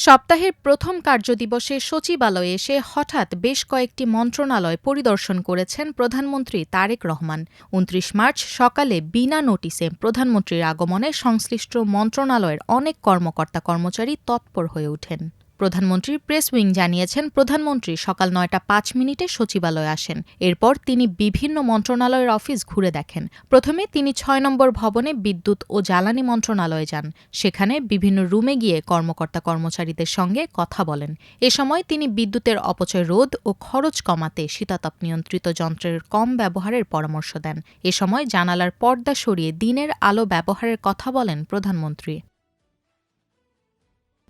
সপ্তাহের প্রথম কার্যদিবসে সচিবালয়ে এসে হঠাৎ বেশ কয়েকটি মন্ত্রণালয় পরিদর্শন করেছেন প্রধানমন্ত্রী তারেক রহমান। ২৯ মার্চ সকালে বিনা নোটিসে প্রধানমন্ত্রীর আগমনে সংশ্লিষ্ট মন্ত্রণালয়ের অনেক কর্মকর্তা-কর্মচারী তৎপর হয়ে ওঠেন। প্রধানমন্ত্রীর প্রেস উইং জানিয়েছেন, প্রধানমন্ত্রী সকাল ৯টা ৫ মিনিটে সচিবালয়ে আসেন। এরপর তিনি বিভিন্ন মন্ত্রণালয়ের অফিস ঘুরে দেখেন। প্রথমে তিনি ৬ নম্বর ভবনে বিদ্যুৎ ও জ্বালানি মন্ত্রণালয়ে যান। সেখানে বিভিন্ন রুমে গিয়ে কর্মকর্তা-কর্মচারীদের সঙ্গে কথা বলেন। এ সময় তিনি বিদ্যুতের অপচয় রোধ ও খরচ কমাতে শীতাতপ নিয়ন্ত্রিত যন্ত্রের কম ব্যবহারের পরামর্শ দেন। এ সময় জানালার পর্দা সরিয়ে দিনের আলো ব্যবহারের কথা বলেন প্রধানমন্ত্রী।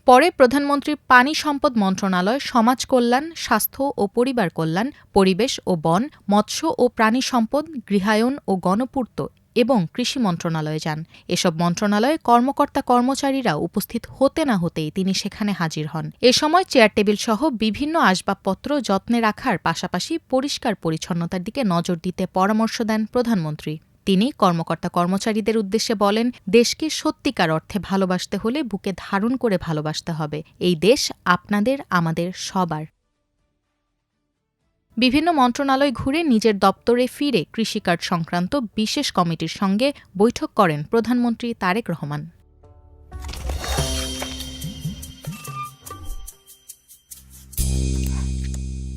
পরে প্রধানমন্ত্রী পানি সম্পদ মন্ত্রণালয়, সমাজ কল্যাণ, স্বাস্থ্য ও পরিবার কল্যাণ, পরিবেশ ও বন, মৎস্য ও প্রাণী সম্পদ, গৃহায়ন ও গণপূর্ত এবং কৃষি মন্ত্রণালয়ে যান। এসব মন্ত্রণালয়ে কর্মকর্তা-কর্মচারীরা উপস্থিত হতে না হতেই তিনি সেখানে হাজির হন। এ সময় চেয়ার টেবিল সহ বিভিন্ন আসবাবপত্র যত্নে রাখার পাশাপাশি পরিষ্কার পরিচ্ছন্নতার দিকে নজর দিতে পরামর্শ দেন প্রধানমন্ত্রী। তিনি কর্মকর্তা-কর্মচারীদের উদ্দেশ্যে বলেন, দেশকে সত্যিকার অর্থে ভালোবাসতে হলে বুকে ধারণ করে ভালোবাসতে হবে। এই দেশ আপনাদের, আমাদের সবার। বিভিন্ন মন্ত্রণালয় ঘুরে নিজের দপ্তরে ফিরে কৃষিকার্ড সংক্রান্ত বিশেষ কমিটির সঙ্গে বৈঠক করেন প্রধানমন্ত্রী তারেক রহমান।